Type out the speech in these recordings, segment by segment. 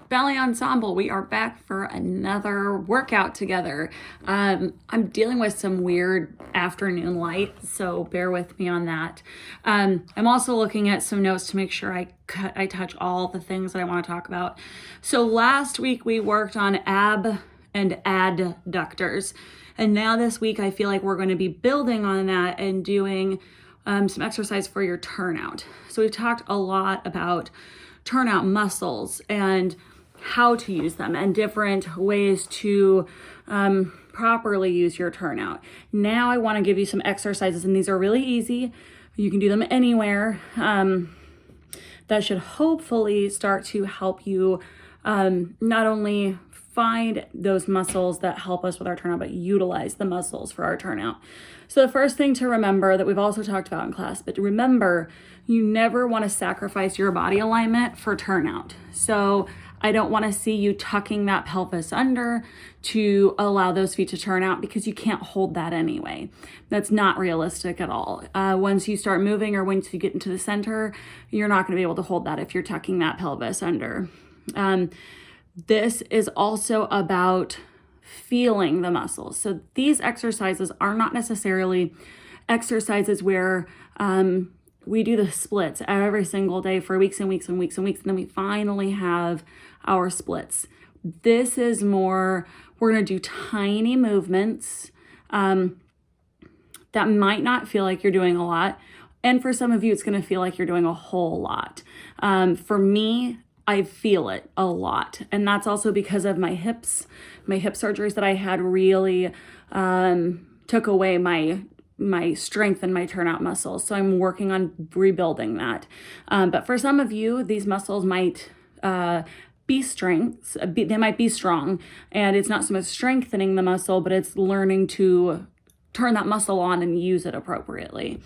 Ballet Ensemble, we are back for another workout together. I'm dealing with some weird afternoon light, so bear with me on that. I'm also looking at some notes to make sure I touch all the things that I want to talk about. So last week we worked on ab and adductors, and now this week I feel like we're going to be building on that and doing some exercise for your turnout. So we've talked a lot about turnout muscles and how to use them and different ways to properly use your turnout. Now I want to give you some exercises, and these are really easy. You can do them anywhere. That should hopefully start to help you not only find those muscles that help us with our turnout, but utilize the muscles for our turnout. So the first thing to remember that we've also talked about in class, but remember, you never want to sacrifice your body alignment for turnout. So I don't want to see you tucking that pelvis under to allow those feet to turn out, because you can't hold that anyway. That's not realistic at all. Once you start moving or once you get into the center, you're not going to be able to hold that if you're tucking that pelvis under. This is also about feeling the muscles. So these exercises are not necessarily exercises where we do the splits every single day for weeks and weeks and weeks and weeks, and then we finally have our splits. This is more, we're going to do tiny movements that might not feel like you're doing a lot. And for some of you, it's going to feel like you're doing a whole lot. For me, I feel it a lot. And that's also because of my hip surgeries that I had really took away my strength and my turnout muscles. So I'm working on rebuilding that. But for some of you, these muscles might be strengths. They might be strong, and it's not so much strengthening the muscle, but it's learning to turn that muscle on and use it appropriately.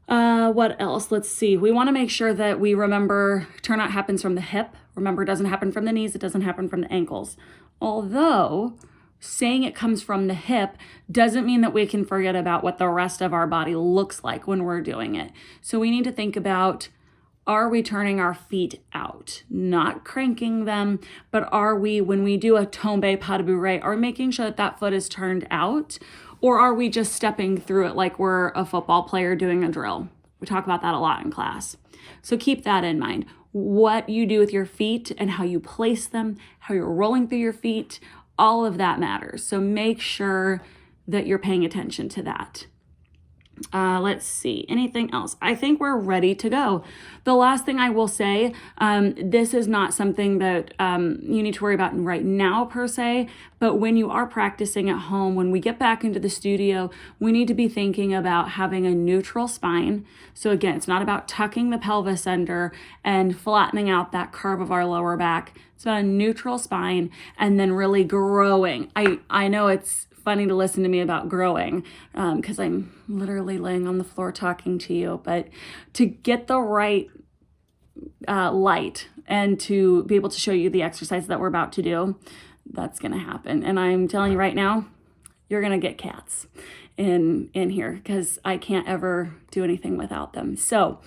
What else? Let's see. We want to make sure that we remember turnout happens from the hip. Remember, it doesn't happen from the knees. It doesn't happen from the ankles. Although saying it comes from the hip doesn't mean that we can forget about what the rest of our body looks like when we're doing it. So we need to think about, are we turning our feet out? Not cranking them, but are we, when we do a tombe pas de bourrée, are we making sure that that foot is turned out? Or are we just stepping through it like we're a football player doing a drill? We talk about that a lot in class. So keep that in mind. What you do with your feet and how you place them, how you're rolling through your feet, all of that matters. So make sure that you're paying attention to that. Let's see, anything else? I think we're ready to go. The last thing I will say, this is not something that you need to worry about right now per se, but when you are practicing at home, when we get back into the studio, we need to be thinking about having a neutral spine. So again, it's not about tucking the pelvis under and flattening out that curve of our lower back. It's about a neutral spine and then really growing. I know it's funny to listen to me about growing because I'm literally laying on the floor talking to you, but to get the right light and to be able to show you the exercise that we're about to do, that's going to happen. And I'm telling you right now, you're going to get cats in here because I can't ever do anything without them. So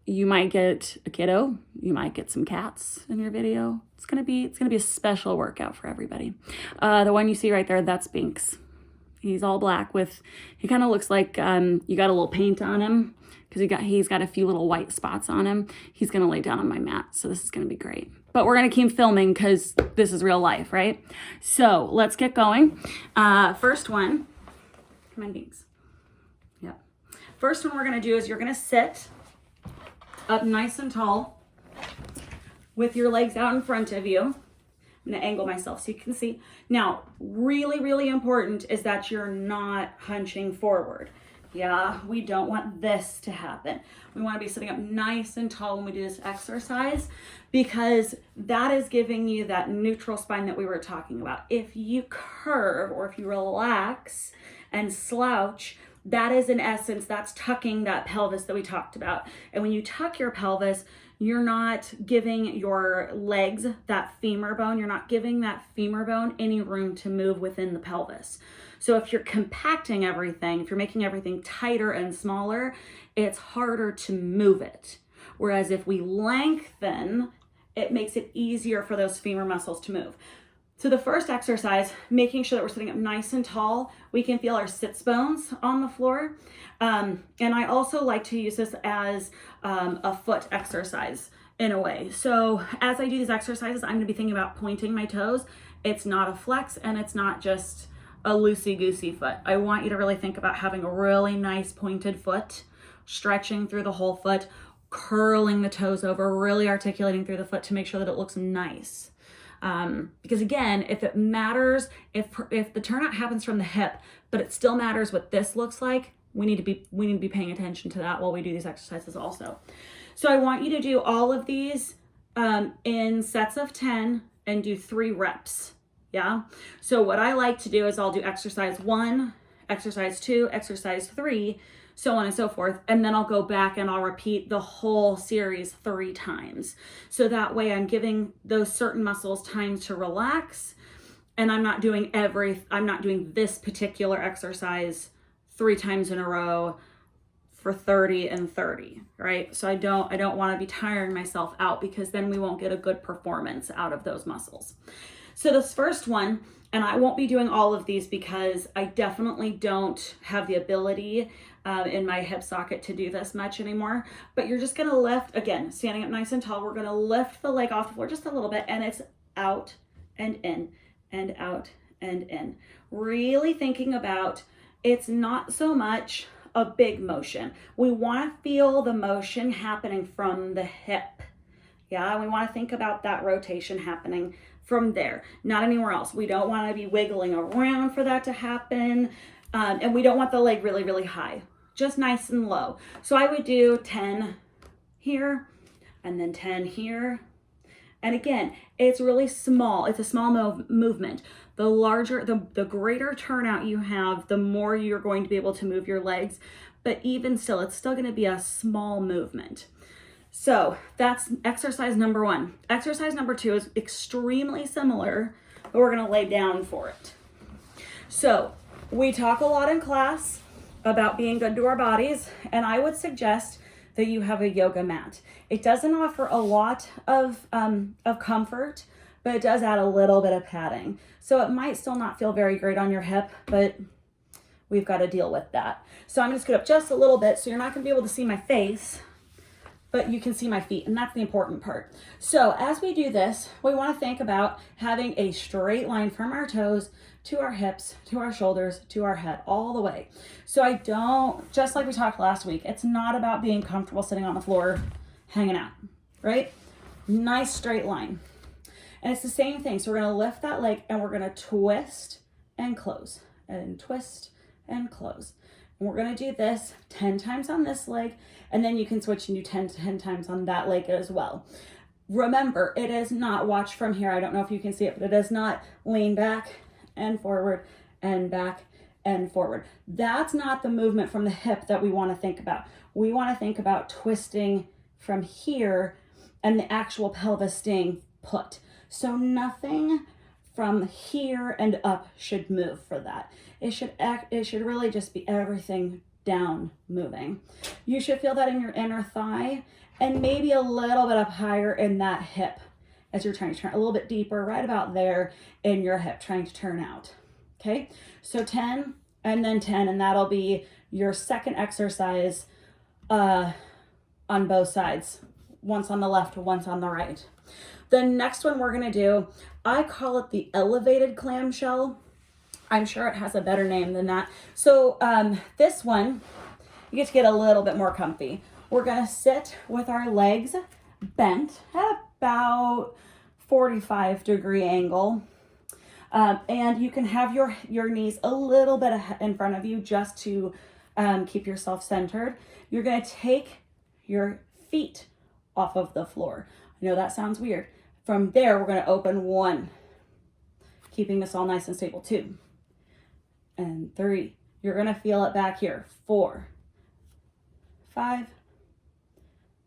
you might get a kiddo, you might get some cats in your video. It's gonna be a special workout for everybody. The one you see right there, that's Binks. He's all black he kind of looks like you got a little paint on him because he's got a few little white spots on him. He's gonna lay down on my mat, so this is gonna be great. But we're gonna keep filming because this is real life, right? So let's get going. First one, come on, Binks. Yep. First one we're gonna do is you're gonna sit up nice and tall with your legs out in front of you. I'm gonna angle myself so you can see. Now, really, really important is that you're not hunching forward. Yeah, we don't want this to happen. We wanna be sitting up nice and tall when we do this exercise because that is giving you that neutral spine that we were talking about. If you curve or if you relax and slouch, that is in essence, that's tucking that pelvis that we talked about. And when you tuck your pelvis, you're not giving your legs, that femur bone, you're not giving that femur bone any room to move within the pelvis. So if you're compacting everything, if you're making everything tighter and smaller, it's harder to move it. Whereas if we lengthen it makes it easier for those femur muscles to move. So the first exercise, making sure that we're sitting up nice and tall. We can feel our sits bones on the floor. And I also like to use this as a foot exercise in a way. So as I do these exercises, I'm gonna be thinking about pointing my toes. It's not a flex and it's not just a loosey-goosey foot. I want you to really think about having a really nice pointed foot, stretching through the whole foot, curling the toes over, really articulating through the foot to make sure that it looks nice. Because again, if it matters, if the turnout happens from the hip, but it still matters what this looks like, we need to be paying attention to that while we do these exercises also. So I want you to do all of these in sets of 10 and do 3 reps. Yeah. So what I like to do is I'll do exercise 1, exercise 2, exercise 3, so on and so forth. And then I'll go back and I'll repeat the whole series 3 times. So that way I'm giving those certain muscles time to relax, and I'm not doing this particular exercise 3 times in a row for 30 and 30, right? So I don't want to be tiring myself out, because then we won't get a good performance out of those muscles. So this first one, and I won't be doing all of these because I definitely don't have the ability in my hip socket to do this much anymore, but you're just gonna lift, again, standing up nice and tall, we're gonna lift the leg off the floor just a little bit, and it's out and in and out and in. Really thinking about, it's not so much a big motion. We wanna feel the motion happening from the hip. Yeah, we wanna think about that rotation happening from there, not anywhere else. We don't wanna be wiggling around for that to happen. And we don't want the leg really, really high, just nice and low. So I would do 10 here and then 10 here. And again, it's really small. It's a small movement. The larger, the greater turnout you have, the more you're going to be able to move your legs. But even still, it's still gonna be a small movement. So that's exercise number 1. Exercise number 2 is extremely similar, but we're gonna lay down for it. So we talk a lot in class about being good to our bodies, and I would suggest that you have a yoga mat. It doesn't offer a lot of comfort, but it does add a little bit of padding. So it might still not feel very great on your hip, but we've got to deal with that. So I'm gonna scoot up just a little bit, so you're not gonna be able to see my face, but you can see my feet, and that's the important part. So as we do this, we want to think about having a straight line from our toes to our hips, to our shoulders, to our head, all the way. So I don't, just like we talked last week, it's not about being comfortable sitting on the floor, hanging out, right? Nice straight line. And it's the same thing. So we're going to lift that leg and we're going to twist and close and twist and close. And we're going to do this 10 times on this leg, and then you can switch and do 10 times on that leg as well. Remember, it is not, watch from here, I don't know if you can see it, but it is not lean back and forward and back and forward. That's not the movement from the hip that we want to think about. We want to think about twisting from here and the actual pelvis staying put. So nothing from here and up should move for that. It should really just be everything down moving. You should feel that in your inner thigh and maybe a little bit up higher in that hip as you're trying to turn, a little bit deeper right about there in your hip, trying to turn out. Okay, so 10 and then 10, and that'll be your second exercise on both sides, once on the left, once on the right. The next one we're gonna do, I call it the elevated clamshell. I'm sure it has a better name than that. So this one, you get to get a little bit more comfy. We're gonna sit with our legs bent at about 45-degree angle. And you can have your knees a little bit in front of you just to keep yourself centered. You're gonna take your feet off of the floor. I know that sounds weird. From there, we're gonna open 1, keeping this all nice and stable, 2, and 3. You're gonna feel it back here, 4, 5,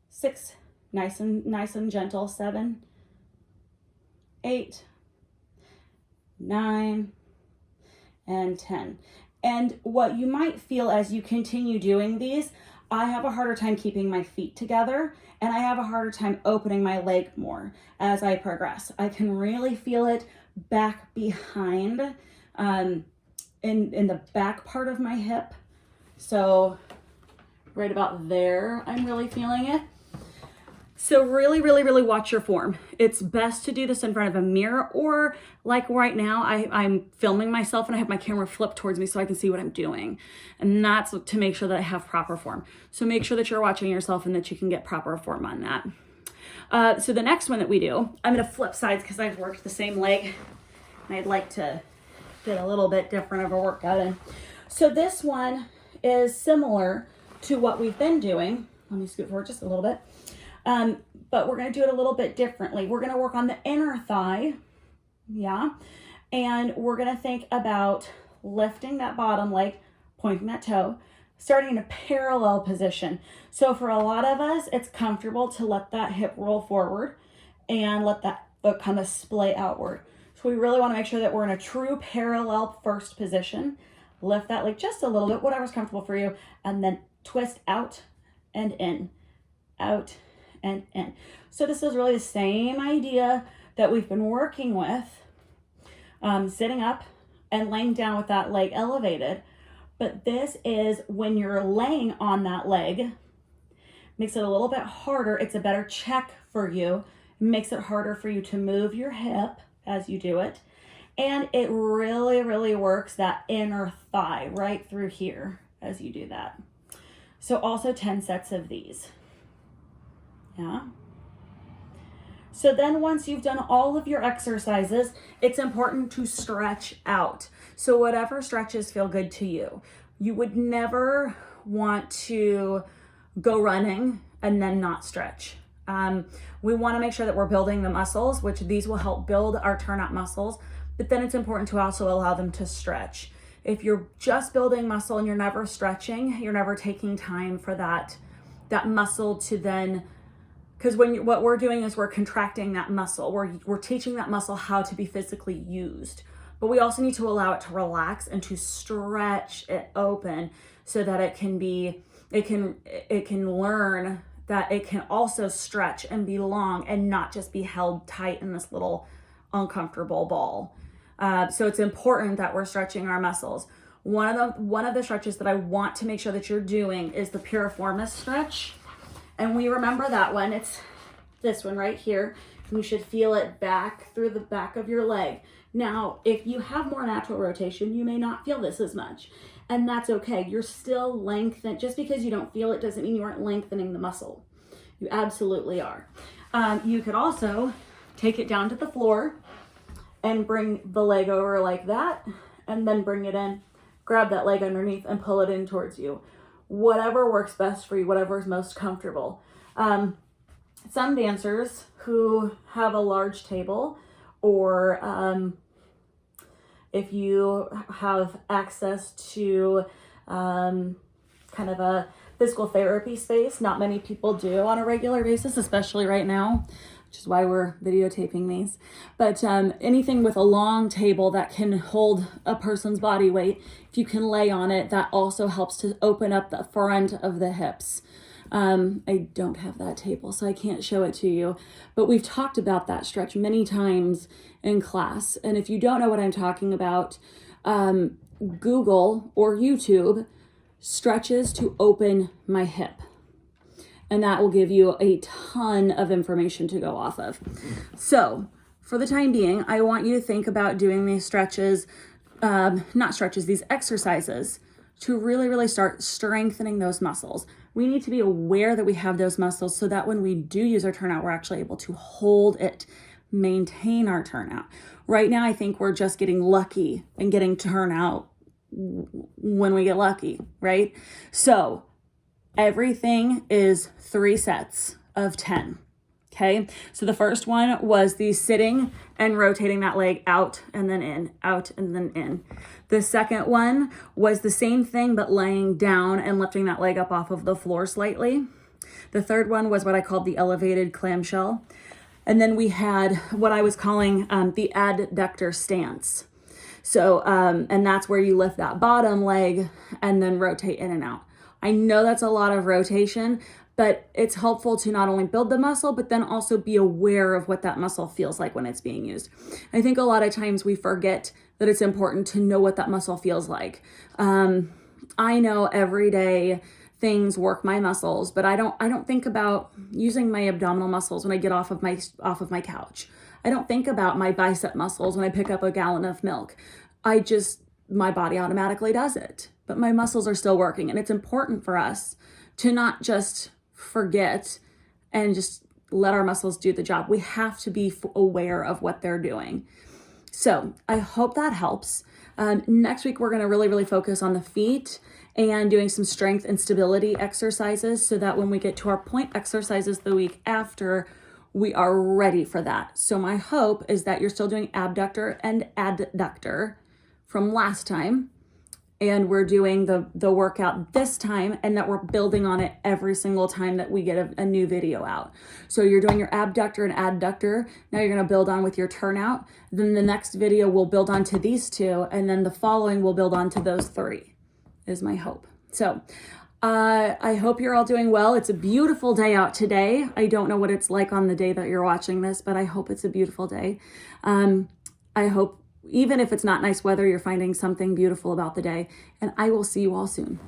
6, nice and gentle, 7, 8, 9, and 10. And what you might feel as you continue doing these, I have a harder time keeping my feet together, and I have a harder time opening my leg more as I progress. I can really feel it back behind, in the back part of my hip. So right about there, I'm really feeling it. So really, really, really watch your form. It's best to do this in front of a mirror, or like right now, I'm filming myself and I have my camera flipped towards me so I can see what I'm doing. And that's to make sure that I have proper form. So make sure that you're watching yourself and that you can get proper form on that. So the next one that we do, I'm gonna flip sides because I've worked the same leg and I'd like to get a little bit different of a workout in. So this one is similar to what we've been doing. Let me scoot forward just a little bit. But we're going to do it a little bit differently. We're going to work on the inner thigh. Yeah. And we're going to think about lifting that bottom leg, pointing that toe, starting in a parallel position. So for a lot of us, it's comfortable to let that hip roll forward and let that foot kind of splay outward. So we really want to make sure that we're in a true parallel first position. Lift that leg just a little bit, whatever's comfortable for you, and then twist out and in, out and in. So this is really the same idea that we've been working with, sitting up and laying down with that leg elevated. But this is when you're laying on that leg, makes it a little bit harder. It's a better check for you. It makes it harder for you to move your hip as you do it. And it really, really works that inner thigh right through here as you do that. So also 10 sets of these. Yeah. So then once you've done all of your exercises, it's important to stretch out. So whatever stretches feel good to you. You would never want to go running and then not stretch. We want to make sure that we're building the muscles, which these will help build our turnout muscles, but then it's important to also allow them to stretch. If you're just building muscle and you're never stretching, you're never taking time for that muscle to then, because what we're doing is we're contracting that muscle. We're teaching that muscle how to be physically used, but we also need to allow it to relax and to stretch it open so that it can learn that it can also stretch and be long and not just be held tight in this little uncomfortable ball. So it's important that we're stretching our muscles. One of the stretches that I want to make sure that you're doing is the piriformis stretch. And we remember that one. It's this one right here. You should feel it back through the back of your leg. Now, if you have more natural rotation, you may not feel this as much. And that's okay. You're still lengthened. Just because you don't feel it doesn't mean you aren't lengthening the muscle. You absolutely are. You could also take it down to the floor and bring the leg over like that, and then bring it in. Grab that leg underneath and pull it in towards you. Whatever works best for you, whatever is most comfortable. Some dancers who have a large table, or if you have access to kind of a physical therapy space, not many people do on a regular basis, especially right now, which is why we're videotaping these. But anything with a long table that can hold a person's body weight, if you can lay on it, that also helps to open up the front of the hips. I don't have that table, so I can't show it to you, but we've talked about that stretch many times in class. And if you don't know what I'm talking about, Google or YouTube stretches to open my hip. And that will give you a ton of information to go off of. So for the time being, I want you to think about doing these stretches, these exercises to really, really start strengthening those muscles. We need to be aware that we have those muscles so that when we do use our turnout, we're actually able to hold it, maintain our turnout. Right now, I think we're just getting lucky and getting turnout when we get lucky, right? So everything is 3 sets of 10. Okay. So the first one was the sitting and rotating that leg out and then in, out and then in. The second one was the same thing, but laying down and lifting that leg up off of the floor slightly. The third one was what I called the elevated clamshell. And then we had what I was calling the adductor stance. So, and that's where you lift that bottom leg and then rotate in and out. I know that's a lot of rotation, but it's helpful to not only build the muscle, but then also be aware of what that muscle feels like when it's being used. I think a lot of times we forget that it's important to know what that muscle feels like. I know every day things work my muscles, but I don't think about using my abdominal muscles when I get off of my couch. I don't think about my bicep muscles when I pick up a gallon of milk. My body automatically does it, but my muscles are still working. And it's important for us to not just forget and just let our muscles do the job. We have to be aware of what they're doing. So I hope that helps. Next week, we're going to really focus on the feet and doing some strength and stability exercises so that when we get to our point exercises the week after, we are ready for that. So my hope is that you're still doing abductor and adductor from last time, and we're doing the workout this time, and that we're building on it every single time that we get a new video out. So you're doing your abductor and adductor. Now you're going to build on with your turnout. Then the next video will build on to these two, and then the following will build on to those three, is my hope. So I hope you're all doing well. It's a beautiful day out today. I don't know what it's like on the day that you're watching this, but I hope it's a beautiful day. I hope even if it's not nice weather, you're finding something beautiful about the day. And I will see you all soon.